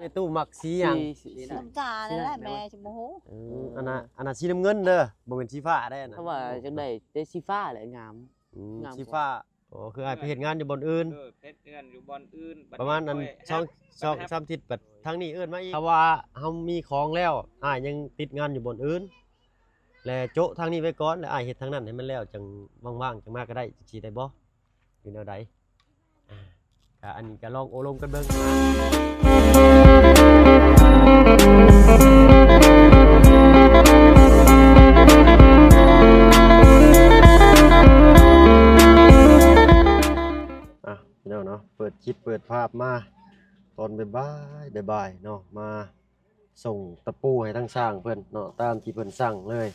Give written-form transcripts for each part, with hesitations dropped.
ม่ตู้มักสีหยังน้ำตาลนั่นแหละแม่จะโมโหอันน่ะสีน้ำเงินเด้อบ่เป็นสีฟ้าได้นะเพราะว่าจังได๋ได้สีฟ้าแหละงามสีฟ้าคืออ้ายไปเฮ็ดงานอยู่บ่อนอื่นเฮ็ดงานอยู่บ่อนอื่นประมาณนั้น2 3ทิศบัดทางนี้เอิ้นมาอีกถ้าว่าเฮามีของแล้วอ้ายยังติดงานอยู่บ่อนอื่นแล้วโจะทางนี้ไว้ก่อนแล้วอ้ายเฮ็ดทางนั้นให้มันแล้วจังว่างๆจังมาก็ได้สิได้บ่อยู่แนวใดก็อันนี้ก็ลองโอลมกันเบิ่งพี่น้องเนาะเปิดคลิปเปิดภาพมาตอนบ่ายเนาะมาส่งตะปูให้ทั้งสร้างเพิ่นเนาะตามที่เพิ่นสั่งเลย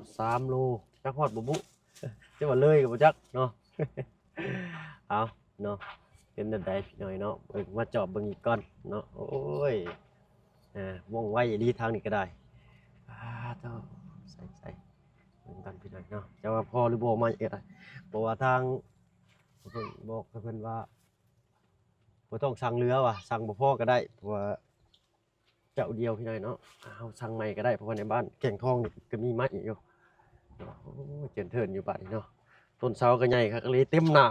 3 โลจักฮอดบ่บุจักว่าเลยก็บ่จักเนาะ เอาเนาะเป็นจังได๋พี่น้อยเนาะเบิ่งมาจอบเบิ่งอีกก่อนเนาะโอ้ยว่องไวดีทางนี้ก็ได้เจ้าใส่เบิ่งกันพี่น้อยเนาะจะว่าพอหรือบ่มาเอ็ดเพราะว่าทางเพิ่นบอกเพิ่นว่าบ่ต้องสั่งเรือว่ะสั่งบ่พอก็ได้เพราะว่าเจ้าเดียวพี่น้อยเนาะเฮาสั่งใหม่ก็ได้เพราะว่าในบ้านแก่งทองนี่ก็มีไม้อยู่เนาะโอ้เจินเทินอยู่บัดนี้เนาะต้นเสาก็ใหญ่ครับเลยเต็มหน้า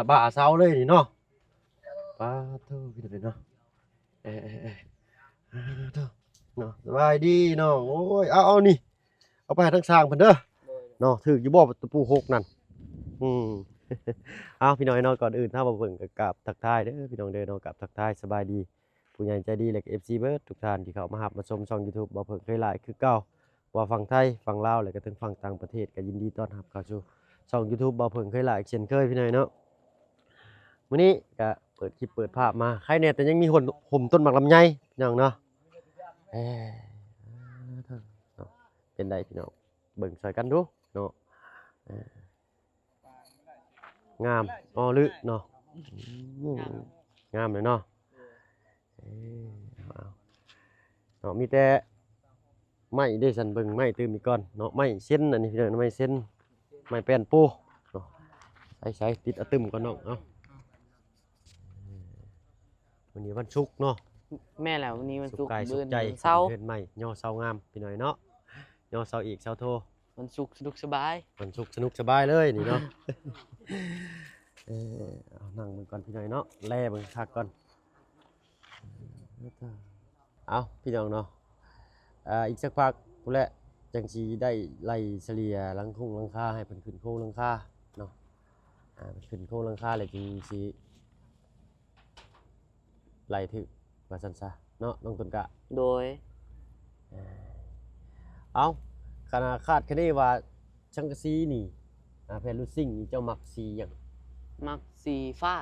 บ่าเสาเลยนี่เนาะป้าเท่าพี่น้อยเนาะเเท่าเนาะสบายดีเนาะโอ้ยเอานี่เอาไปให้ทั้งสร้างเพิ่นเด้อเนาะถึกอยู่บ่ตะปู6นั่นเอาพี่น้อยเนาะก่อนอื่นถ้าบ่เบิ่งก็กราบทักทายเด้อพี่น้องเด้อเนาะกราบทักทายสบายดีผู้ใหญ่ใจดีและก็ FC เบิดทุกท่านที่เข้ามารับมาชมช่อง YouTube บ่เพิ่งเคยหลายคือเก่าว่าฝั่งไทยฝั่งลาวและก็ถึงฝั่งต่างประเทศก็ยินดีต้อนรับเข้าสู่ช่อง YouTube บ่เพิ่งเคยหลายเช่นเคยพี่น้อยเนาะมื้อนี้ก็เปิดคลิปเปิดภาพมาใครเนี่ยแต่ยังมีห่มต้นหมากลำไยพี่น้องเนาะเป็นไดพี่น้องเบิ่งใส่กันดูเนาะงามลึเนาะงามเลยเนาะเนาะมีแต่ไม้ได้สันเบิ่งไม้ตื่มอีกก่อนเนาะไม้เส้นอันนี้พี่น้องไม้เส้นไม้แป้นปูเนาะใส่ติดอะตึมก่อนเนาะวันนี้วันศุกร์เนาะแม่แล้ววันนี้วันศุกร์สุขใจเสาเฮ็ดไม้ย่อเสางามพี่น้อยเนาะย่อเสาอีกเสาโทวันศุกร์สนุกสบายวันศุกร์สนุกสบายเลยนี่เนาะเอานั่งเบิ่งก่อนพี่น้อยเนาะแล่เบิ่งคักก่อนเอาพี่น้องเนาะอีกสักพักพุ่นแหละจังสิได้ไล่เฉลี่ยหลังคาให้เพิ่นขึ้นโครงหลังคาเนาะขึ้นโครงหลังคาแล้วจึงสิไล่ถึกว่าซั่นซะเนาะน้องต้นกะโดยเอาขนาดคาดคะเนว่าชังกะสีนี่แผ่นลูซิ่งนี่เจ้ามักสีหยังมักสีฟ้า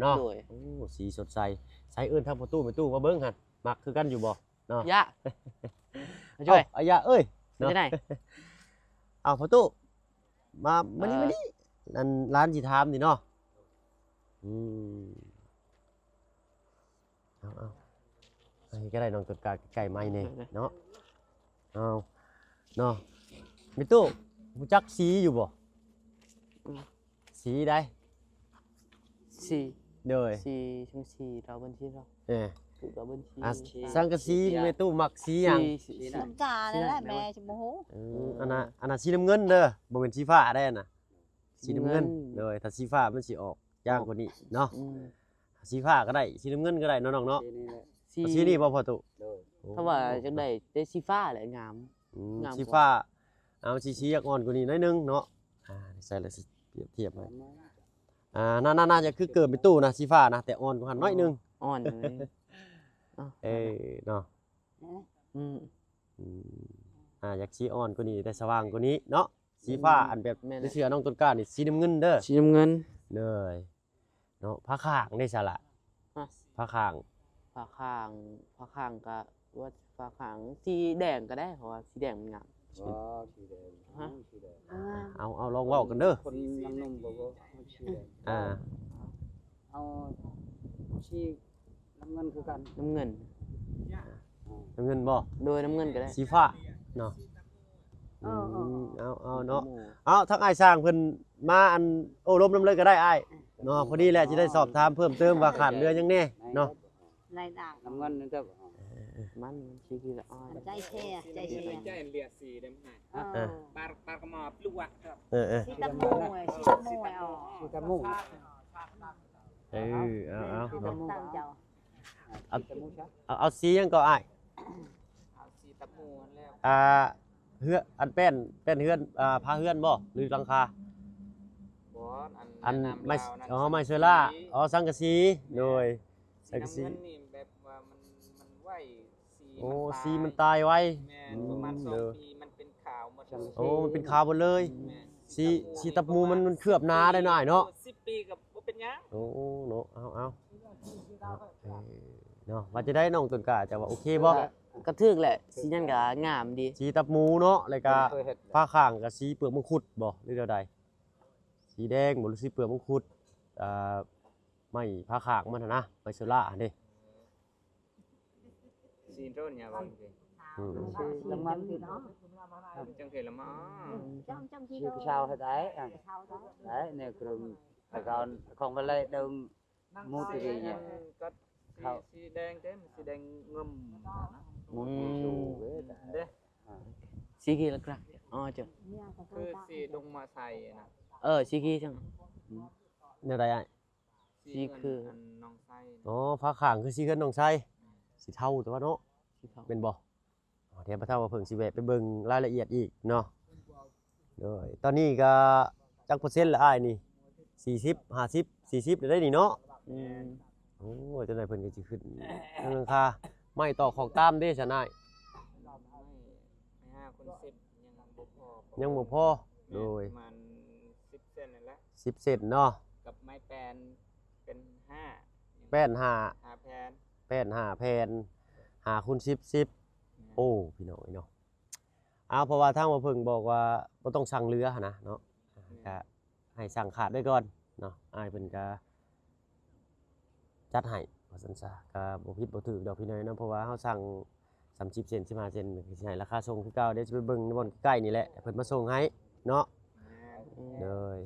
เนาะโอ้สีสดใสใช้เอิ้นทางประตูมาเบิ่งหั่นมักคือกันอยู่บ่เนาะยะช่วยอายะเอ้ยเนาะได้เอาประตูมานี่นั่นร้านสิถามนี่เนาะเอาอันนี้ก็ได้น้องต้นกาไก่ไม้นี่เนาะเอาเนาะมีตู้รู้จักสีอยู่บ่สีได้สีเด้อสีช่างสีเราบัญชีเราถูกเราบัญชีสังกะสีมีตู้มักสีหยังน้ำตาลนั่นแหละแม่จะโมโหอันน่ะสีน้ำเงินเด้อบ่เป็นสีฟ้าได้น่ะสีน้ำเงินเด้อถ้าสีฟ้ามันสิออกย่างกว่านี้เนาะสีฟ้าก็ได้สีน้ำเงินก็ได้เนาะน้องเนาะสีนี่บ่พอตุถ้าว่าจังได๋ได้สีฟ้าแหละงามสีฟ้าเอาสีอยากอ่อนกว่านี้หน่อยนึงเนาะใส่แล้วสิเปรียบเทียบไว้น่าจะคือเกิดเป็นตู้นะสีฟ้านะแต่อ่อนกว่าหันน้อยนึงอ่อนเนาะอยากสีอ่อนกว่านี้แต่สว่างกว่านี้เนาะสีฟ้าอันแบบเสื้อน้องต้นกล้านี่สีน้ำเงินเด้อสีน้ำเงินเลยเนาะผ้าข้างได้ซะละผ้าข้างก็ว่าผ้าข้างสีแดงก็ได้เพราะว่าสีแดงมันงามสีแดงสีแดงเอาลองเว้ากันเด้อคนน้ำนมบ่สีแดงเอาสีน้ำเงินคือกันน้ำเงินบ่โดยน้ำเงินก็ได้สีฟ้าเนาะเอาเนาะเอาทั้งอ้ายสร้างเพิ่นมาอันโอ้ล้มน้ำเลยก็ได้อ้ายเนาะพอดีแหละสิได้สอบถามเพิ่มเติมว่าขาดเรือยังแน่เนาะ ในด่าง น้ำเงินนั่นก็ มันสิคือละอ้อย ใจเชียใจเชีย ใจเลียสีได้ไหม ปลากระหมอบลูกวะครับ สีตะมวยสีตะมวยอ๋อ ที่ตะมุ่ง เอา สีตะตั้งเจ้า ตะมุ่งชัก เอาสียังก็อ้าย เอาสีตะมูนแล้ว เฮือนอันเป็นเฮือนพาเฮือนบ่หรือหลังคา บอส อัน แะำ ไม่ ลาวนั่น อ๋อไม่เชล่าอ๋อสังกะสีโดย สีน้ำเงินนี่แบบว่ามันไหวสี โอ้ ตาย สีมันตายไว้ แม่นประมาณ เด้อ 2 ปีมันเป็นขาวหมดเลย โอ้มันเป็นขาวหมดเลย แม่น สีตะมูมันเคลือบหนาได้หน่อยเนาะ 10 ปีกับบ่เป็นหยัง โอ้เนาะเอาเนาะว่าจะได้น้องต้นกล้าจะว่าโอเคบ่ กระทึกแหละสีนั่นก็งามดี สีตะมูเนาะแล้วก็ เคยเห็ด ผ้าข้างกับสีเปลือกมังคุดบ่หรือเดียวใดสีแดงบ่หรือสีเปลือกมังคุดไม่ผ้าข้างมันน่ะนะไมเชล่านี่ สีโดนเนี่ยบ่จริง น้ำมัน จังเคยละมั้ง trong chi ชื่อชาวให้ได้đấyเนี่ยคือแต่ก่อนของไปเลยเดิมมูติรีเนี่ย ก็สีแดงเต็มสีแดงงึม อืม เด้ สีคือละกรักอ๋อจ้ะ คือสีดงมาใส่นะ สีคือจัง แนวใดอ้าย สีคืออันน้องไส้ อ๋อผ้าข้างคือสีเงินน้องชายสีเทาแต่ว่าเนาะ สีขาว เป็นบ่อ๋อเดี๋ยวพระเท่าว่าเพิ่งสิแวะไปเบิ่งรายละเอียดอีกเนาะโดยตอนนี้ก็จักเปอร์เซ็นต์ละอ้ายนี่40 50 40ได้นี่เนาะ อืม โอ้จังได๋เพิ่นก็สิขึ้นเรื่องราคาไม่ต่อของตามเด้ซะนาย ไม่5 คน 10ยังบ่พอโดย ประมาณ10 เซนนั่นแหละ 10 เซนเนาะ กับไม้แปนเป็น5 แป้น5 5 แผ่น แป้น5แผ่น5คูณ10โอ้พี่น้องเนาะเอาเพราะว่าทางว่าเพิ่งบอกว่าบ่ต้องสั่งเรือหั่นนะเนาะก็ให้สั่งขาดไว้ก่อนเนาะอ้ายเพิ่นก็จัดให้ว่าซั่นซะก็บ่ผิดบ่ถูกดอกพี่น้อยเนาะเพราะว่าเฮาสั่ง30เซน15เซนก็สิให้ราคาส่งคือเก่าเดี๋ยวสิไปเบิ่งในบ่อนใกล้ๆนี่แหละเพิ่นมาส่งให้เนาะเลย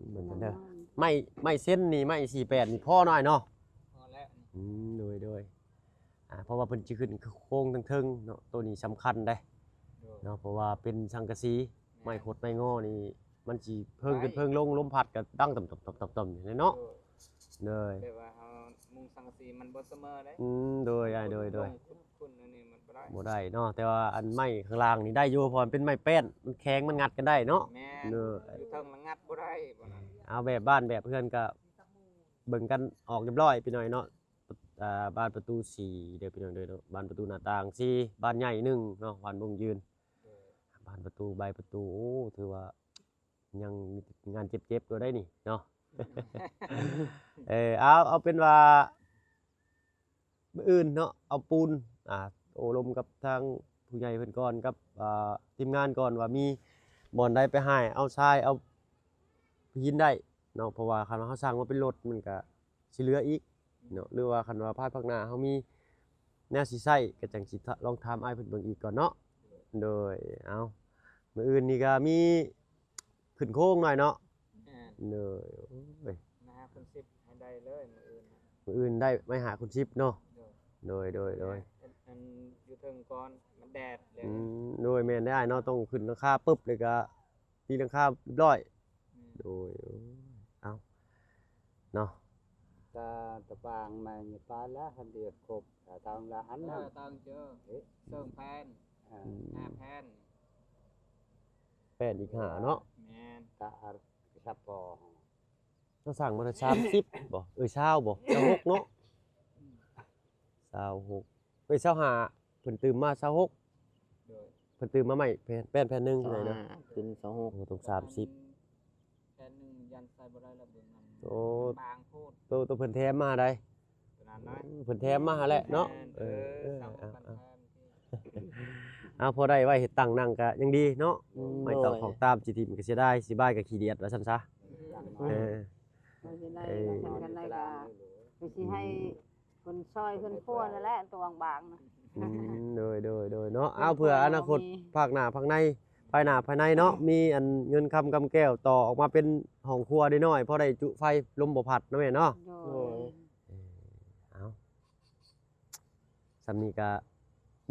เหมือนกันเด้อไม่เส้นนี่ไม่48นี่พอหน่อยเนาะ พอแล้ว โดยเพราะว่าเพิ่นสิขึ้นโค้งเทิงๆเนาะตัวนี้สำคัญได้เนาะเพราะว่าเป็นสังกะสีไม้ขดไม้งอนี่มันสิเพิ่งขึ้นเพิ่งลงลมพัดก็ดังต่ำๆๆๆนี่เนาะเลย แต่ว่าเฮามุงสังกะสีมันบ่เสมอเด้ โดยโดย คุณอันนี้มันบ่ได้ บ่ได้เนาะแต่ว่าอันไม้ข้างล่างนี่ได้อยู่เพราะมันเป็นไม้แป้นมันแข็งมันงัดกันได้เนาะ แม่น เนอะ อยู่เทิงละงัดบ่ได้บ่นั้น เอาแบบบ้านแบบเพื่อนก็เบิ่งกันออกเรียบร้อยพี่น้อยเนาะบ้านประตู4เดี๋ยวพี่น้อยเด้อเนาะบ้านประตูหน้าต่าง4บ้านใหญ่1เนาะบ้านวงยืนบ้านประตูใบประตูโอ้ถือว่ายังมีงานเจ็บๆตัวได้นี่เนาะ เอาเป็นว่ามื้ออื่นเนาะเอาปูนโอ้ลมกับทางผู้ใหญ่เพิ่นก่อนกับทีมงานก่อนว่ามีบ่อนใดไปให้เอาทรายเอาหินได้เนาะเพราะว่าคันว่าเฮาสร้างมาเป็นรถมันก็สิเหลืออีกเนาะหรือว่าคันว่าภายภาคหน้าเฮามีแนวสิใช้ก็จังสิลองถามอ้ายเพิ่นเบิ่งอีกก่อนเนาะโดยเอามื้ออื่นนี่ก็มีขึ้นโค้งหน่อยเนาะ แม่น เนยโอ้ย นะฮะคุณ10ให้ได้เลยมื้ออื่น มื้ออื่นได้ไม่หาคุณชิปเนาะ เด้อ โดย อันอยู่เทิงก่อนมันแดดเลย โดยแม่นได้เนาะต้องขึ้นราคาปุ๊บเลยก็ตีราคาเรียบร้อยโดยเอาเนาะ ta tập bằng mà như pa lá hành điệp cục tao là hắn เอ đó อตังเจอเสริมแผ่น5 แผ่น แป้นอีกหาเนาะ แม่น ta sắp bò เราสั่งมาได้30บ่20บ่26เนาะ2625เพิ่นตื่มมา26 โดย เพิ่นตื่มมาใหม่แป้นแผ่นหนึงเท่าไหร่นะ ขึ้น โอ้ต้อง30 แผ่นหนึงยันใส่บ่ได้แล้วเบิ่งมัน โอ้ บางโพด ตัวเพิ่นแถมมาได้ ขนาดนั้น เพิ่นแถมมาหาแหละเนาะ เออสองพันแผ่น เอาพอได้ไว้เฮ็ดตั้งนั่งก็ยังดีเนาะ 26 ไม่ต้องของตามสิทิมก็เสียได้สิบ้ายก็ขี้เดียดว่าซั่นซะเออ มันจะได้กันได้ก็ไปสิให้คนซอยคนพัวนั่นแหละตัวบางนะ โดยเนาะเอาเผื่ออนาคตภาคหน้าภาคในภายหน้าภายในเนาะมีอันเงินคำกำแก้วต่อออกมาเป็นห้องครัวได้น้อยพอได้จุไฟลมบ่พัดเนาะแม่เนาะ โดย เอา สำนี้ก็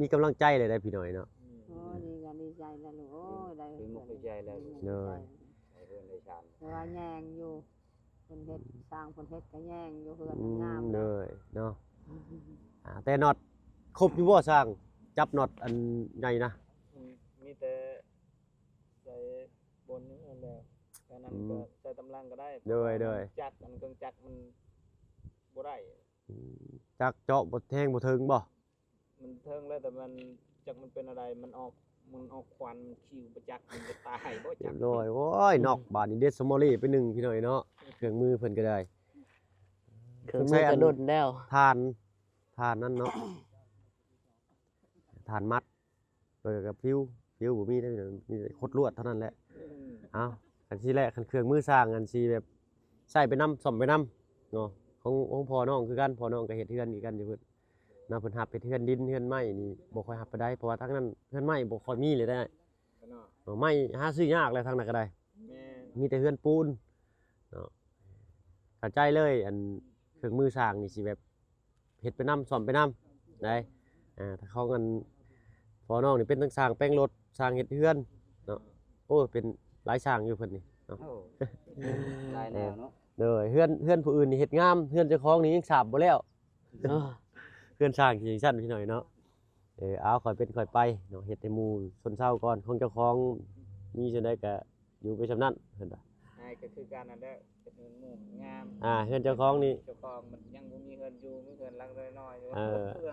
มีกำลังใจเลยได้พี่น้อยเนาะ โอ้ดีก็ดีใจแล้วลูกโอ้ยได้ คือมุกใจแล้ว เลย ไอ้เพื่อนได้ชาน แต่ว่าแยงอยู่เพิ่นเฮ็ดสร้างเพิ่นเฮ็ดก็แยงอยู่เพื่อน อื งาม ม เล เลย ยเนาะแต่น็อตครบอยู่บ่สร้างจับน็อตอันใหญ่นะ มีแต่ใส่บนนี่นั่นแหละแต่นั้นก็ใส่ตำลังก็ได้ เลย จักรมันเครื่องจักรมันบ่ได้ จักเจาะบ่แทงบ่ถึงบ่ มันเทิงแล้วแต่มันจักมันเป็นอะไรมันออกควันมันคิวประจักษ์มันจะตายบ่ เรี จั ย ก บร้อยโอ้ยนอกบาดนี้เด็ดสมอรี่ไปหนึ่งพี่น้อยเนาะเครื่องมือเพิ่นก็ได้ เครื่องมือกระโดดแล้ว ทานนั่นเนาะทานมัดกับฟิวบ่มีได้พี่น้อยมีแต่คดลวดเท่านั้นแหละเอาคันที่แรกคันเครื่องมือสร้างอันสิแบบใส่ไปนำซ่อมไปนำเนาะของพ่อน้องคือกันพ่อน้องก็เฮ็ดเฮือนคือกันอยู่เพิ่นนะเพิ่นรับเฮ็ดเฮือนดินเฮือนไม้นี่บ่ค่อยรับปานใดเพราะว่าทางนั้นเฮือนไม้บ่ค่อยมีเลยได้ เนาะ เนาะไม้หาซื้อยากเลยทางนั้นก็ได้ แม่น มีแต่เฮือนปูนเนาะเข้าใจเลยอันเครื่องมือสร้างนี่สิแบบเฮ็ดไปนำซ่อมไปนำได้ถ้าเขากันพอน้องนี่เป็นทั้งสร้างแป้งรถสร้างเฮ็ดเฮือนเนาะโอ้เป็นหลายสร้างอยู่เพิ่นนี่เนาะ โอ้ลายแนวเนาะ เด้อเฮือนผู้อื่นนี่เฮ็ดงามเฮือนเจ้าของนี่ยังสาบบ่แล้ว เฮือนสร้างที่ซั่นพี่หน่อยเนาะเอาค่อยเป็นค่อยไปเนาะเฮ็ดให้หมู่ชนเซาก่อนของเจ้าของมีจังได๋ก็อยู่ไปซำนั้นเพิ่นว่า ไอ้ก็คือการนั้นแหละเป็นเงินหมู่งาม เฮือนเจ้าของนี่ เจ้าของมันยังบ่มีเงินอยู่มีเงินหลังน้อยๆอยู่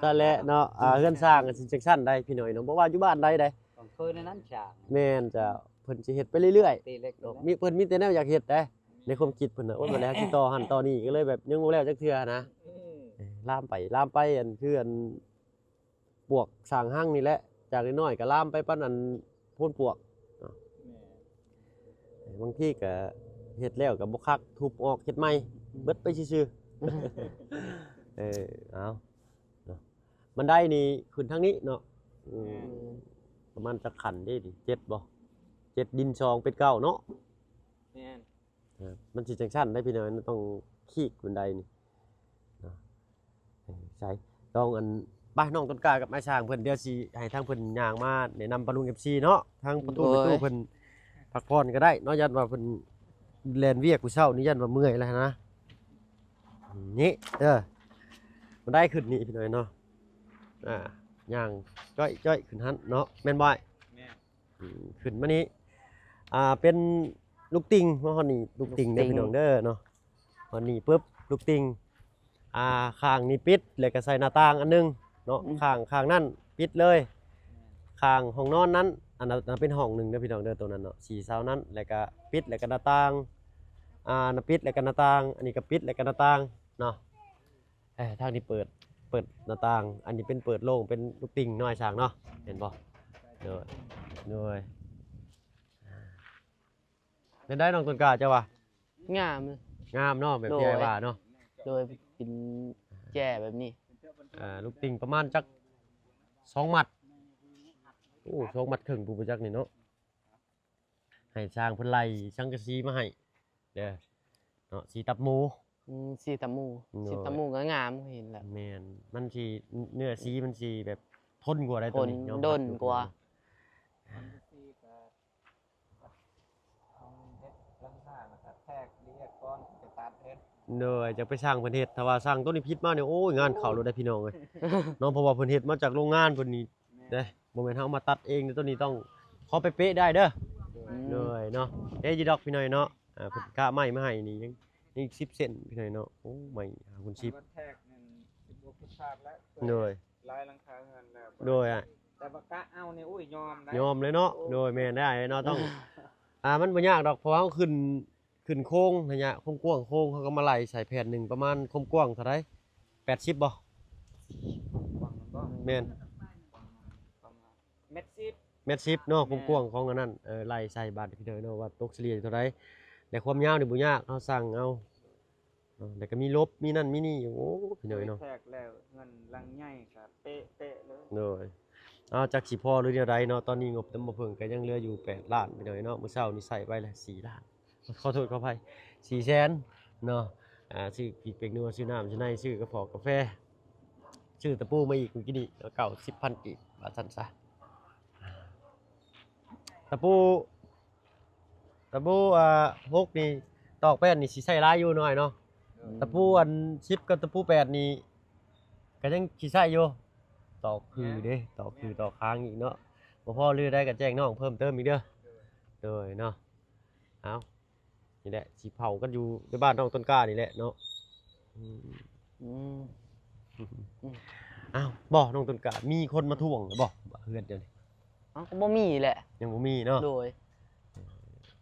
นั่นแหละเนาะเฮือนสร้างก็สิจังซั่นได้พี่หน่อยเนาะบ่ว่าอยู่บ้านใดได้ ต้องเคยในนั้นฉาก แม่นจะเพิ่นสิเฮ็ดไปเรื่อย ตีเล็ก ๆเนาะมีเพิ่นมีแต่แนวอยากเฮ็ดได้ในความคิดเพิ่นน่ะโอ้ยบ่แล้วสิต่อหั่นต่อนี่ก็เลยแบบยังบ่แล้วจักเทื่อนะ ลามไปอันคืออันปวกสร้างห้างนี่แหละจากน้อยๆก็ลามไปปานอันพ่นปวกเนาะบางทีก็เฮ็ดแล้วก็บ่คักทุบออกเฮ็ดใหม่เบิดไปซื่อๆ เอาเนาะบันไดนี่ขึ้นทางนี้เนาะประมาณจักขันได้ดิ7บ่7ดิน2เป็น9เนาะ แม่น มันสิจังซั่นได้พี่น้อยมันต้องขีกบันไดนี่เนาะใช่ต้องอันไปน้องต้นกล้ากับไม้ช้างเพิ่นเดี๋ยวสิให้ทางเพิ่นย่างมาแนะนำปะลุง FC เนาะทางประตูเพิ่นพักผ่อนก็ได้เนาะยันว่าเพิ่นแล่นเวียกผู้เช้านี่ยันว่าเมื่อยแล้วนะนี่มันได้ขึ้นนี่พี่น้อยเนาะย่างจ้อยขึ้นหันเนาะแม่นบ่ แม่น ขึ้นมานี้เป็นลูกติงมาฮอดนี่ลูกติงเด้อพี่น้องเด้อเนาะฮอดนี่ปึ๊บลูกติงข้างนี่ปิดแล้วก็ใส่หน้าต่างอันนึงเนาะข้างนั่นปิดเลยข้างห้องนอนนั้นอันนั้นเป็นห้องหนึงเด้อพี่น้องเด้อตัวนั้นเนาะ4เสานั้นแล้วก็ปิดแล้วก็หน้าต่างน่ะปิดแล้วก็หน้าต่างอันนี้ก็ปิดแล้วก็หน้าต่างเนาะทางนี้เปิดหน้าต่างอันนี้เป็นเปิดโล่งเป็นลูกติงน้อยช่างเนาะเห็นบ่เด้อเป็นได้น้องต้นกล้าเจ้าว่าง ามเลย งามเนาะแบบที่ไอ้ว่าเนาะ โดยเป็นแจ่แบบนี้ ลูกติ่งประมาณจัก2 มัดโอ้2 มัดครึ่งผู้ประจักษ์นี่เนาะให้สร้างเพิ่นไล่สังกะสีมาให้เด้อเนาะสีตับหมู สีตะมู โอ้ย สีตะมูก็งามเห็นแล้ว แม่นมันสิเนื้อสีมันสิแบบทนกว่าได้ ท ตัวน นี้ยอมรับ ด้น อยู่ กว่า ที่ก็เอาเฮ็ดหลังคาแล้วก็แทกเรียกก้อนไปตัดเฮ็ด เด้อจะไปสร้างเพิ่นเฮ็ดถ้าว่าสร้างต้นนี้พิษมาเนี่ยโอ้ยงานเข้าแล้วได้พี่น้องเอ้ย เนาะเพราะว่าเพิ่นเฮ็ดมาจากโรงงานเพิ่นนี่เด้บ่แม่นเฮามาตัดเองเด้อต้นนี้ต้องขอไปเป๊ะได้เด้อ เลยเนาะยีดอกพี่หน่อยเนาะเพิ่นกะไม้มาให้นี่ยัง10 เซนพี่หน่อยเนาะโอ้ไม่คุณ สิบแทกนั่นสิบบ่ผิดพลาดแล้ว 10เลย ลายหลังคาเฮือนแล้ว โดย แต่ว่ากะเอานี่อุ้ยยอมได้ ยอมเลยเนาะโดยแม่นได้เนาะต้องมันบ่ยากดอกเพราะว่าเฮาขึ้นโค้งระยะโค้งกว้างโค้งเขาก็มาไล่ใส่แผ่นหนึงประมาณโค้งกว้างเท่าใด80บ่ ฟังมันบ่ แม่น ประมาณเม็ดสิบ เมตร10เนาะโค้งกว้างของอันนั้นไล่ใส่บาทพี่หน่อยเนาะว่าตกเฉลี่ยเท่าใดแต่ความยาวนี่บ่ยากเฮาสั่งเอาแล้วก็มีลบมีนั่นมีนี่โอ้พี่หน่อยเนาะ แทกแล้วเงินลังใหญ่ก็เป๊ะๆเลย โดยจากสิพอหรือเดียวใดเนาะตอนนี้งบตำบ่เพิ่งก็ยังเหลืออยู่8 ล้านไปหน่อยเนาะมื้อเช้านี่ใส่ไปแล้ว4 ล้านขอโทษขออภัย400,000เนาะซื้อพริกเป็กนัวซื้อน้ำซื้อในซื้อกระเพาะกาแฟ ชื่อตะปูมาอีกเมื่อกี้นี่เก่า10,000กีบบาทซั่นซะตะปูหกนี่ตอกแป้นนี่สิใช้หลายอยู่หน่อยเนาะตะปูอัน10กับตะปู8นี่ก็ยังสิใช้อยู่ตอกคือเด้ตอกคือตอกค้างอีกเนาะบ่พอลือได้ก็แจ้งน้องเพิ่มเติมอีกเด้อโดยเนาะเอานี่แหละสิเผากันอยู่ในบ้านน้องต้นกล้านี่แหละเนาะอืม อ้าวบ่น้องต้นกล้ามีคนมาทวงหรือบ่เฮือนเดี๋ยวนี้ เอ้าก็บ่มีแหละ ยังบ่มีเนาะ โดย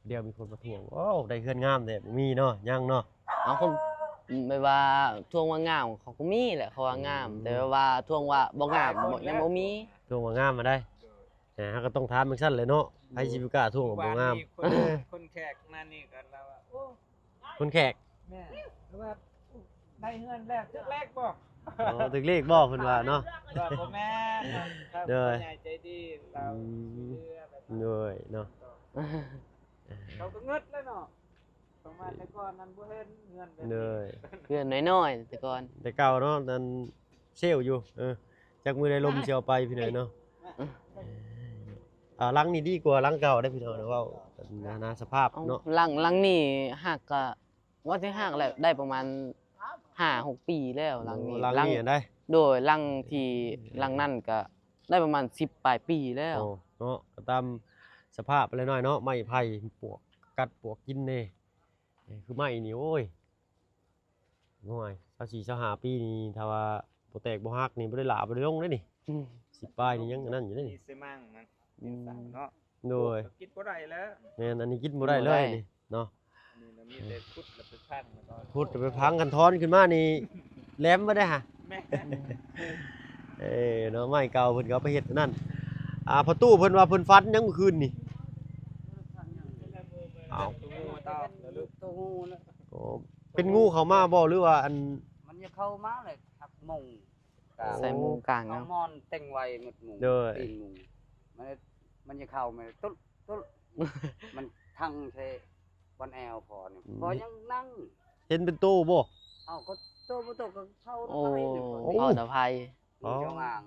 เดี๋ยวมีคนมาทวงโอ้ได้เฮือนงามแต่บ่มีเนาะยังเนาะ เอาคนไม่ว่าท่วงว่างามเขาก็มีแหละเขาว่างาม แต่ว่าท่วงว่าบ่งามบ่ยังบ่มี ทวงว่างามมาได้แต่เฮาก็ต้องถามจังซั่นแหละเนาะใครสิไปกล้าทวงว่าบ่งาม คนแขกนั่นนี่กันแล้วว่าโอ้ คนแขก แม่แล้วว่าได้เงินแรกแรกบ่ อ๋อถึงเลขบ่เพิ่นว่าเนาะ ว่าบ่แม่ครับ เด้อ ใหญ่ใจดีเราเชื่อแบบ เลยเนาะ เขาก็เงิดแล้วเนาะประมาณแต่ก่อนนั้นบ่เห็นเงินแบบ เล นี้ ย เพื่อนน้อยๆแต่ก่อน แต่เก่าเนาะนั่นเซลอยู่จากมือได้ลมสิเอาไปพี่น้อยเนาะหลังนี่ดีกว่าหลังเก่าได้พี่น้อยเนาะเว้านาสภาพ เอา เนาะ หลังนี่หักก็ว่าสิหักแล้วได้ประมาณ5-6 ปีแล้วหลังนี้ หลังนี่ได้ โดยหลังที่หลังนั่นก็ได้ประมาณ10ปลายปีแล้ว โอ้เนาะก็ตามสภาพอะไรน้อยเนาะไม้ไผ่ปวกกัดปวกกินเน่คือไม้นี่โอ้ยง่อย24-25ปีนี่ถ้าว่าบ่แตกบ่ฮักนี่บ่ได้หลาบ่ได้ลงเลยนี่10ปลายนี่ยังอันนั้นอยู่เลย มี นี่ เสมั่งมันเป็นสาวเนาะ โดย กินบ่ได้แล้ว แม่นอันนี้กินบ่ได้เลยนี่เนาะ นี่นะมีแต่พุดแล้วไปพังแล้วก็ พูดไปพังกันท้อนขึ้นมานี่แหลมบ่ได้ฮะ แม่ เนาะไม้เก่าเพิ่นก็เอาไปเฮ็ดอันนั่นพอตู้เพิ่นว่าเพิ่นฟันยังเมื่อคืนนี่อ้าว ตัวงูตอบแล้วลูก ตัวงูนะ อ๋อเป็นงูเข้ามาบ่หรือว่าอัน มันจะเข้ามาเลยหักมุง ใส่หมูกลาง เอา เนาะ มอนเต็งไว้หมดมุง เด้อ ตีนมุงมันจะเข้ามาตุ๊ดมันทั้งใช้วันแอลพอนี่พอยังนั่ง เห็นเป็นตู้บ่ เอ้าก็โตบ่โตก็เข้า โอ้ ไปนี่ เอาตะไคร้ มีเจ้าอ่าง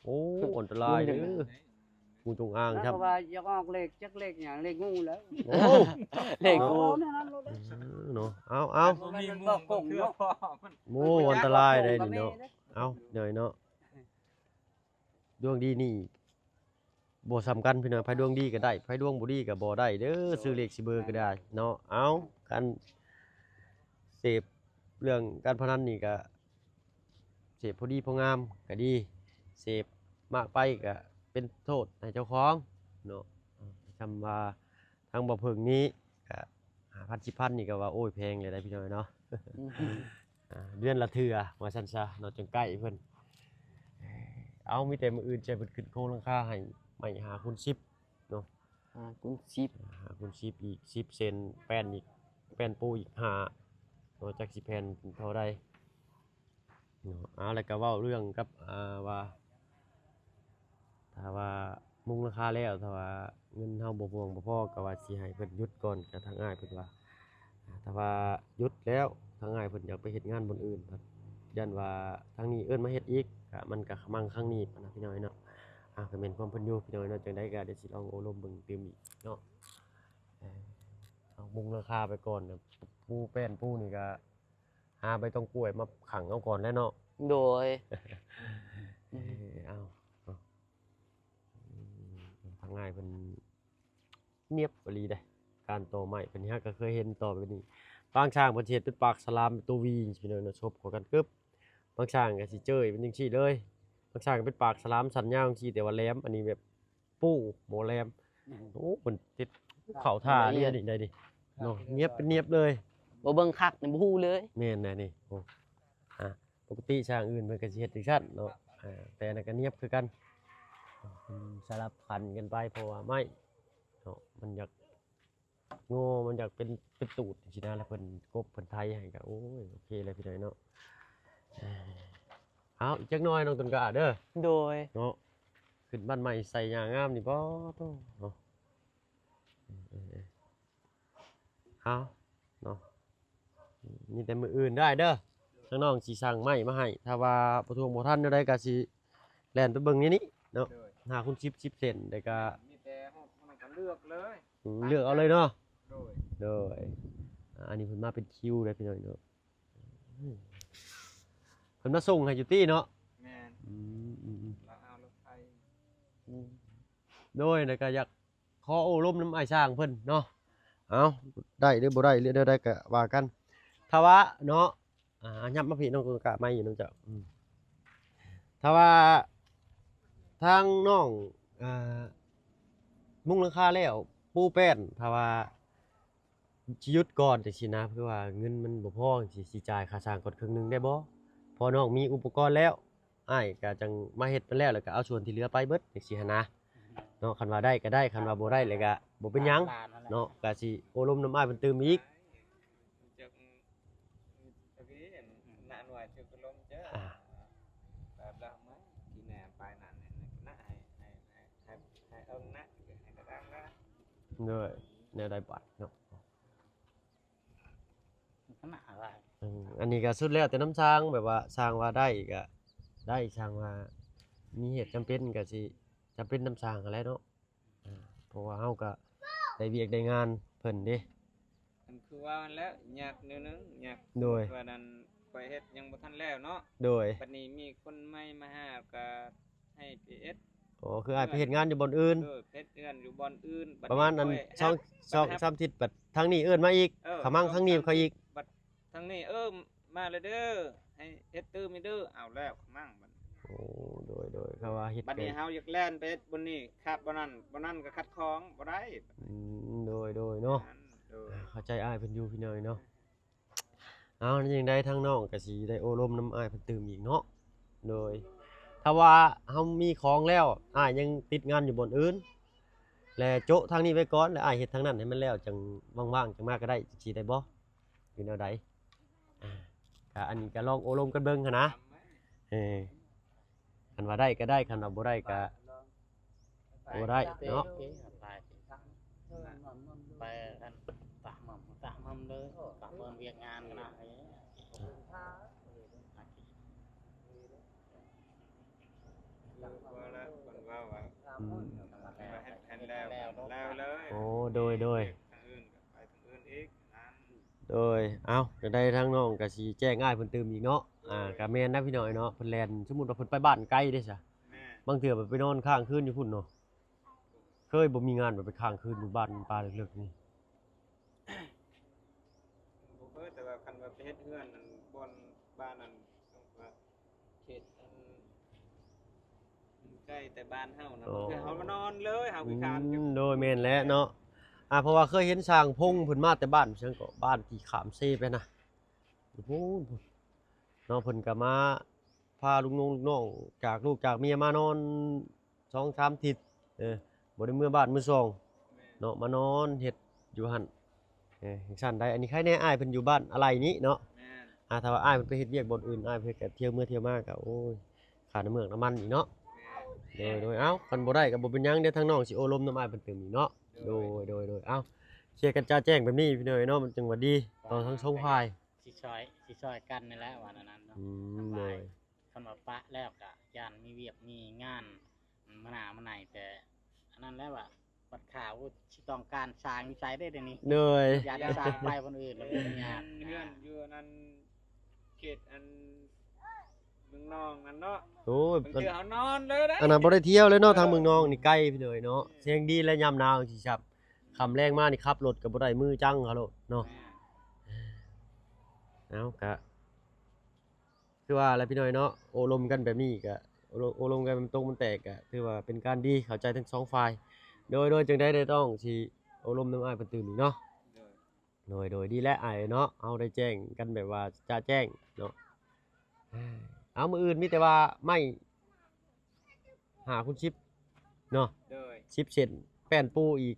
โอ้อันตรายเด้องูจงอาง แล้ว ครับ ก็ว่าอยากออกเลขจักเลขหยังเลขงูแล้ว โอ้ เลขกู เอาเนี่ยนั่นเลย เนาะเอา บ่มีมุมบ่เชื่อพ่อมัน โอ้อันตรายเด้นี่เนาะเอาหน่อยเนาะดวงดีนี่บ่สำคัญพี่น้องไผดวงดีก็ได้ไผดวงบ่ดีก็บ่ได้เด้อซื้อเลขสิเบอร์ก็ได้เนาะเอาการเสพเรื่องการพนันนี่ก็เสพพอดีพองามก็ดีเสพมากไปก็เป็นโทษให้เจ้าของเนาะจำว่าทางบ่เพิ่งนี้ก็5,000 10,000นี่ก็ว่าโอ้ยแพงเลยได้พี่น้อยเนาะ เดือนละเทื่อว่าซั่นซะเนาะจังใกล้เพิ่นเอามีแต่มื้ออื่นจะเพิ่นขึ้นโครงหลังคาให้ไม่5คูณ10เนาะ คุณซิป 5คูณ10อีก10เซนแป้นอีกแป้นปูอีก5เนาะจักสิแผ่นเท่าใดเนาะแล้วก็เว้าเรื่องกับว่าถ้าว่ามุงราคาแล้วถ้าว่าเงินเฮาบ่พอก็ว่าสิให้เพิ่นหยุดก่อนก็ทางอ้ายเพิ่นว่าถ้าว่าหยุดแล้วทางอ้ายเพิ่นอยากไปเฮ็ดงานบนอื่นเพิ่นยันว่าทางนี้เอิ้นมาเฮ็ดอีกก็มันก็มั่งครั้งนี้ปะนะพี่น้อยเนาะก็แม่นความเพิ่นอยู่พี่น้อยเนาะจังได๋ก็เดี๋ยวสิลองโอลมเบิ่งเติมอีกเนาะเอามุงราคาไปก่อนนะปูแป้นปูนี่ก็หาใบตองกล้วยมาขังเอาก่อนแล้วเนาะ โดย เอาทางง่ายเป็นเนียบปรีได้การต่อไม้เป็นนี้ก็เคยเห็นต่อแบบนี้บางช่างเพิ่นสิเฮ็ดเป็นปากสลามตัววีพี่น้องเนาะชบเข้ากันกึบบางช่างก็สิเจ้ยเป็นจังซี่เลยบางช่างก็เป็นปากสลามสันยาวจังซี่แต่ว่าแหลมอันนี้แบบปู้หมอแหลมโอ้เพิ่นติดเข้าท่านี่ได้ดิเนาะเนียบเป็นเนียบเลย บ่เบิ่งคักนี่บ่ฮู้เลย แม่นนะนี่โอ้ปกติช่างอื่นเพิ่นก็สิเฮ็ดจังซั่นเนาะแต่อันนั้นก็เนียบคือกันสลับพันกันไปเพราะว่าไม่เนาะมันอยากโง่มันอยากเป็นตูดจังซี่นะแล้วเพิ่นกบเพิ่นไทยให้ก็โอ้ยโอเคเลยพี่น้อยเนาะเอาอีกจักหน่อยน้องต้นกล้าเด้อ โดย เนาะขึ้นบ้านใหม่ใส่หญ้างามนี่บ่โตเนาะเอาเนาะมีแต่มื้ออื่นได้เด้อ ทางน้องสิสั่งไม้มาให้ถ้าว่าบ่ทวงบ่ทันแนวใดก็สิแล่นไปเบิ่งนี่เนาะ โดย หาคุณ10เซนแต่ก็ มีแต่เฮามันก็เลือกเลย เลือกเอาเลยเนาะ โดย โดยอันนี้เพิ่นมาเป็นคิวเลยพี่น้อยเนาะเพิ่นมาส่งให้อยู่ตี้เนาะ แม่น อืม เราเอารถไฟ โดยแล้วก็อยากขอโอ้ร่มน้ำอ้ายช้างเพิ่นเนาะเอาได้หรือบ่ได้หรือได้ก็ว่ากันถ้าว่าเนาะยับมาพี่น้องกูกะไม่อยู่น้องเจ้าถ้าว่าทางน้องมุ่งหลังคาแล้วปูแป้นถ้าว่าสิหยุดก่อนจังซี่นะเพื่อว่าเงินมันบ่พอสิจ่ายค่าสร้างก่อนครึ่งหนึงได้บ่พอน้องมีอุปกรณ์แล้วอ้ายก็จังมาเฮ็ดไปแล้วก็เอาส่วนที่เหลือไปเบิดจังซี่หันนะเนาะคันว่าได้ก็ได้คันว่าบ่ได้เลยก็บ่เป็นหยังเนาะก็สิโอ้ลมน้ำอ้ายเพิ่นเติมอีก จากตะกี้หน้าหน่วยชื่อก็ลมเจ้าแบบละมั้ยที่แหนไปนั่นน่ะให้เอิ้งนะให้กระดังนะ เลยแนวได้บัตรเนาะ ขนาดอะไร อันนี้ก็สุดแล้วแต่น้ำช้างแบบว่าสร้างว่าได้ก็ได้สร้างว่ามีเหตุจำเป็นก็สิจำเป็นน้ำช้างอะไรเนาะเพราะว่าเฮาก็ได้เวียกได้งานเพิ่นเด้ มันคือว่ามันแล้วยากนิดนึงยาก โดย ว่านั้นข่อยเฮ็ดยังบ่ทันแล้วเนาะ โดย บัดนี้มีคนใหม่มาหาก็ให้ PS อ๋อคืออ้ายไปเฮ็ดงานอยู่บ่อนอื่น เพชรเอื้อนอยู่บ่อนอื่น ประมาณนั้น2 3ทิศบัดทางนี้เอิ้นมาอีกขมั่งทางนี้เขาอีก บัดทางนี้มาเลยเด้อให้เฮ็ดตื้อมีเด้อเอาแล้วขมั่งบัด โอ้โดยเขาว่าเฮ็ด บัดนี้เฮาอยากแล่นไปเฮ็ดบนนี้คาดบ่นั้นก็คัดของบ่ได้ โดยเนาะ โดย เข้าใจอ้ายเพิ่นอยู่พี่น้อยเนาะเอานั่นยังได้ทั้งน้องก็สิได้โอ้ลมน้ำอ้ายเพิ่นตื่มอีกเนาะโดยถ้าว่าเฮามีของแล้วอ้ายยังติดงานอยู่บนอื่นและโจะทางนี้ไว้ก่อนแล้วอ้ายเฮ็ดทางนั้นให้มันแล้วจังว่างๆจังมาก็ได้สิได้บ่อยู่แนวใดก็อันนี้ก็ลองโอ้ลมกันเบิ่งหันนะคันว่าได้ก็ได้คันว่าบ่ได้ก็บ่ได้เนาะ ไปกันตากหม่ำเลยตากเบิ่งเวียกงานกันนะว่าแล้วคนว่าว่าเฮ็ดแผ่นแล้วเลย โอ้โดย ทางอื่นก็ไปทางอื่นอีกนั่น โดยเอาก็ได้ทั้งน้องก็สิแจ้งอ้ายเพิ่นตื่มอีกเนาะก็แม่นนะพี่น้อยเนาะเพิ่นแล่นสมมุติว่าเพิ่นไปบ้านไกลเด้ซะ แม่ บางเทื่อแบบไปนอนค้างคืนอยู่พุ่นเนาะเคยบ่มีงานแบบไปค้างคืนอยู่บ้านป่าลึกๆนี่ บ่เคยแต่ว่าคันว่าไปเฮ็ดเฮือนนั่นบ่อนบ้านนั่นต้องว่าเขตอันใกล้แต่บ้านเฮานะบ่เคยเฮามานอนเลยเฮาคือคานอยู่ โดยแม่นแล้วเนาะเพราะว่าเคยเห็นช้างพงเพิ่นมาแต่บ้านเชิงก็บ้านที่ขามเซไปนะอยู่พู้นเนาะเพิ่นก็มาพาลูกน้องจากลูกจากเมียมานอน2-3ทิศบ่ได้เมื่อบ้านมื้อสองเนาะมานอนเฮ็ดอยู่หั่นจังซั่นได้อันนี้ใครแน่อ้ายเพิ่นอยู่บ้านอะไรนี้เนาะ แม่น ถ้าว่าอ้ายเพิ่นไปเฮ็ดเวียกบ่อนอื่นอ้ายเพิ่นก็เที่ยวเมื่อเที่ยวมาก็โอ้ยค่าน้ำเมือกน้ำมันอีกเนาะโดยเอ้าคันบ่ได้ก็บ่เป็นหยังเดี๋ยวทางน้องสิโอลมน้ำอ้ายเพิ่นเติมอีกเนาะโดยเอ้าเคลียร์กันจ้าแจ้งแบบนี้พี่น้อยเนาะมันจังว่าดีต่อทั้งสองฝ่าย สิซอยกันนี่แหละว่านั้นเนาะ โดย คันว่าปะแล้วก็ย่านมีเวียกมีงานมาหน้ามาไหนแต่อันนั้นแล้วว่าปัดข่าวสิต้องการสร้างอยู่ไสได้เดี๋ยวนี้ โดย อย่าได้สร้างไปคนอื่นแล้วเป็นยาก เฮือนอยู่นั่นเขตอันเมืองนองนั่นเนาะ โอ้ย บางทีเอานอนเลยนะ อันนั้นบ่ได้เที่ยวเลยเนาะทางเมืองนองนี่ใกล้พี่น้อยเนาะเสียงดีและยามหนาวสิครับค่ำแรงมานี่ขับรถก็บ่ได้มือจังเขาโลดเนาะ เอากะคือว่าอะไรพี่น้อยเนาะโอลมกันแบบนี้กะโอลมกันมันตรงมันแตกกะถือว่าเป็นการดีเข้าใจทั้งสองฝ่ายโดยจึงได้ต้องสิโอลมน้ำอ้ายเพิ่นตื่นอีกเนาะโดยดีและอ้ายเนาะเอาได้แจ้งกันแบบว่าจะแจ้งเนาะเอามื้ออื่นมีแต่ว่าไม่หาคุณชิปเนาะ โดย ชิปเส้นแป้นปูอีก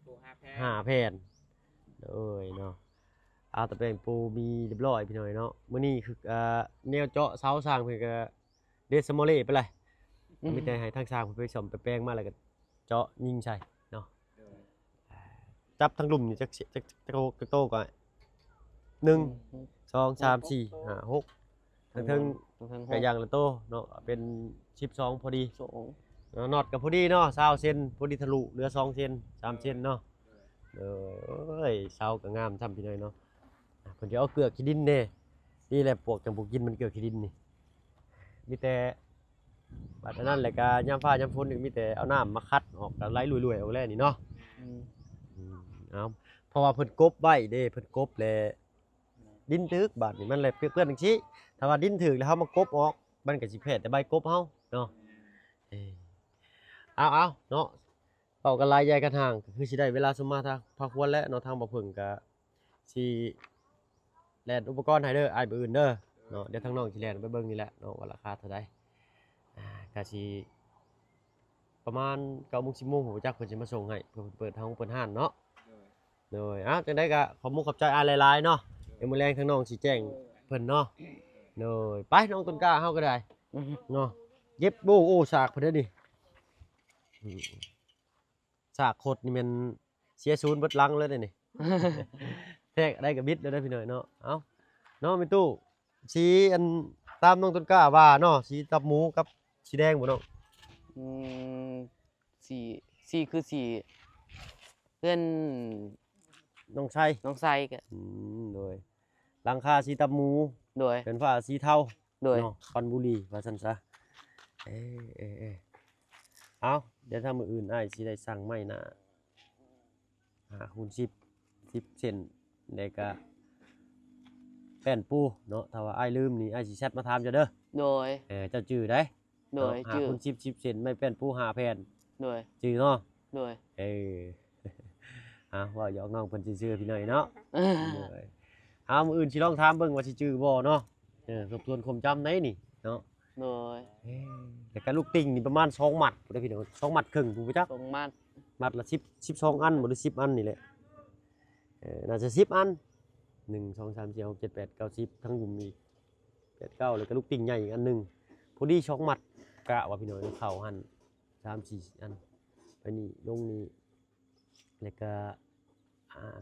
ปู5แพ 5แผ่นโดยเนาะ เอาแต่แปลงปูมีเรียบร้อยพี่น้อยเนาะมื้อนี้คือแนวเจาะเสาสร้างเพิ่นก็เดสโมเลไปเลยมีแต่ให้ทางสร้างเพิ่นไปซ่อมไปแปลงมาแล้วก็เจาะยิงใส่เนาะ โดย จับทั้งหลุมนี่จักโตก่อน1 2 3 4 5 6ทั้ง ทั้ง กระอย่างละโตเนาะเป็น12พอดี สอง เนาะน็อตกับพอดีเนาะ20เซนพอดีทะลุเหลือ2เซน3เซนเนาะเอ้ยเซาก็งามทำพี่น้อยเนาะเพิ่นจะเอาเกลือขี้ดินเด้นี่แหละพวกจังพวกกินมันเกลือขี้ดินนี่มีแต่บัดนั้นแหละก็ยามฟ้ายามฝนนี่มีแต่เอาน้ำมาคัดออกก็ไหลรวยๆออกแล้วนี่เนาะ อืม เอาเพราะว่าเพิ่นกบไว้เด้เพิ่นกบแลดินตึกบาดนี่มันเลยเปื้อนจังซี่ถ้าว่าดินถึกแล้วเฮามากบออกมันก็สิแพ้แต่ใบกบเฮาเนาะเอาเนาะเป่ากันหลายใหญ่กันห่างก็คือสิได้เวลาสมมาทางพาควรแล้วเนาะทางบ่เพิ่งก็สิแล่นอุปกรณ์ให้เด้ออ้ายบ่อื่นเด้อเนาะเดี๋ยวทางน้องสิแล่นไปเบิ่งนี่แหละเนาะว่าราคาเท่าใดก็สิประมาณ9:00 น 10:00 นผมจักเพิ่นสิมาส่งให้เพิ่นเปิดห้านเนาะ เลยจังได้ก็ขอบคุณขอบใจอาหลายๆเนาะเดี๋ยวมื้อแรงทางน้องสิแจ้งเพิ่นเนาะเลยไปน้องต้นกล้าเฮาก็ได้เนาะเย็บโบ้โอ้สากเพิ่นเด้อนี่สากโคตรนี่แม่นเสียศูนย์เบิดลังเลยเด้อนี่ แทกได้ก็บิดแล้วเด้อพี่น้อยเนาะเอ้าเนาะมีตู้สีอันตามน้องต้นกล้าว่าเนาะสีตับหมูกับสีแดงบ่น้อง อืมสีคือสีเพื่อน น้องชัย น้องไซกะ โดยหลังคาสีตับหมู โดย เป็นฝ้าสีเทา โดย เนาะคอนบุรีว่าซั่นซะเอาเดี๋ยวถ้ามื้ออื่นอ้ายสิได้สั่งไม้หน้าคูณ10เซนแล้วก็แป้นปูเนาะถ้าว่าอ้ายลืมนี่อ้ายสิแชทมาถามเจ้าเด้อ โดย เจ้าจื้อได้ โดยจื้อ คูณ10เซนไม่แป้นปู5แผ่น โดย จื้อเนาะ โดย ว่าหยอกน้องเพิ่นสิชื่อพี่หน่อยเนาะเอามื้ออื่นสิลองถามเบิ่งว่าสิจื้อบ่เนาะทบทวนความจำได้นี่เนาะ โดย แล้วก็ลูกติ่งนี่ประมาณ2หมัดพุ่นเด้อพี่น้อง2หมัดครึ่งพุ่นบ่จัก ตรงมาด หมัดละ12อันบ่หรือ10อันนี่แหละน่าจะ10อัน1 2 3 4 6 7 8 9 10ทั้งหมอีก8 9แล้วก็ลูกติ่งใหญ่อีกอันหนึงพอดี2หมัดกะว่าพี่น้อยเข้าหั่น3 4อันไปนี่ลงนี่แล้วก็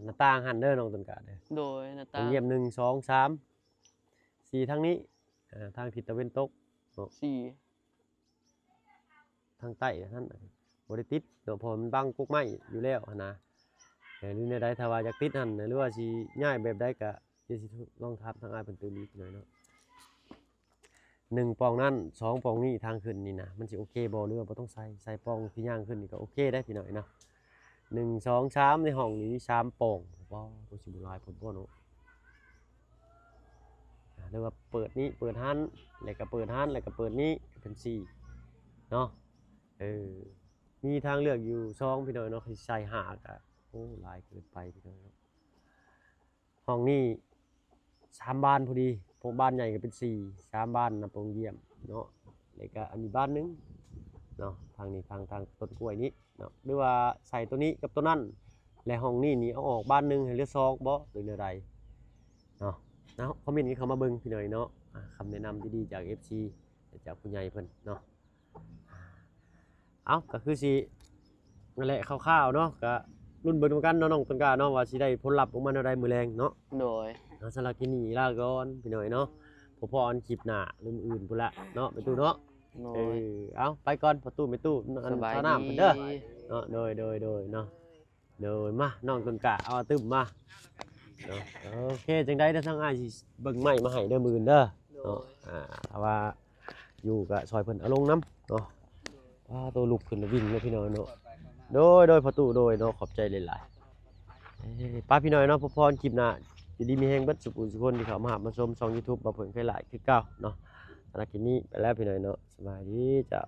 หน้าต่างหั่นเด้อน้องต้นกะเด้อ โดยหน้า ตร ตาง เยี่ยม1 2 3 4ทางนี้ทางทิศตะวันตก สี่ ทางใต้ท่านบริติดเนาะเพอมันบังกุกไม้อยู่แล้วหั้นนะหรือในใดถ้าว่าอยากติดหันหรือว่าสิง่ายแบบใดก็จะสิลองถามทางอ้ายเพิ่นตื่นอีกหน่อยเนาะ1ปองนั้น2ปองนี้ทางขึ้นนี่นะมันสิโอเคบ่หรือว่าบ่ต้องใส่ปองที่ย่างขึ้นนี่ก็โอเคได้พี่น้อยเนาะ1 2 3ในห้องนี้3ปองบ่บ่สิบ่หลายผลบ่เนาะหรือว่าเปิดนี้เปิดหันแล้วก็เปิดหันแล้วก็เปิดนี้เป็น4เนาะมีทางเลือกอยู่2พี่น้อยเนาะคือใส่5ก็โอ้หลายเกินไปพี่น้อยเนาะห้องนี้3บานพอดีพวกบ้านใหญ่ก็เป็น4 3บ้านนะโปรงเยี่ยมเนาะแล้วก็อันนี้บ้านหนึงเนาะทางนี้ทางต้นกล้วยนี้เนาะหรือว่าใส่ตัวนี้กับตัวนั้นและห้องนี้นี่เอาออกบ้านหนึงให้เหลือ2บ่หรือแนวใดเนาะคอมเมนต์นี้เข้ามาเบิ่งพี่น้อยเนาะคำแนะนำดีๆจาก FC จากผู้ใหญ่เพิ่นเนาะเอาก็คือสินั่นแหละคร่าวๆเนาะก็รุ่นเบิ่งกันเนาะน้องต้นกล้าเนาะว่าสิได้ผลลัพธ์ออกมาแนวใดมื้อแรงเนาะ โดย สำหรับคลิปนี้ลาก่อนพี่น้อยเนาะพออันคลิปหน้ารุ่นอื่นพุ่นละเนาะไปตู้เนาะ โดย เอาไปก่อนพอตู้ไปตู้อัน สบาย ท่า ดี น้ำเพิ่นเด้อเนาะโดยเนาะโดยมาน้องต้นกล้าเอาตึมมาเนาะโอเคจังได๋เด้อทางอ้ายสิเบิ่งไม้มาให้เด้อมื้ออื่นเด้อเนาะถ้าว่าอยู่ก็ซอยเพิ่นเอาลงน้ำเนาะตัวลุกขึ้นแล้ววิ่งเลยพี่น้อยเนาะโดยพอตู้โดยเนาะขอบใจหลายๆป้าพี่น้อยเนาะพอคลิปหน้าอยู่ดีมีแฮงเบิดสุขทุกคนที่เข้ามาหามาชมช่อง YouTube บ่เพิ่นเคยหลายคือเก่าเนาะสำหรับคลิปนี้ไปแล้วพี่น้อยเนาะสบายดีจ้ะ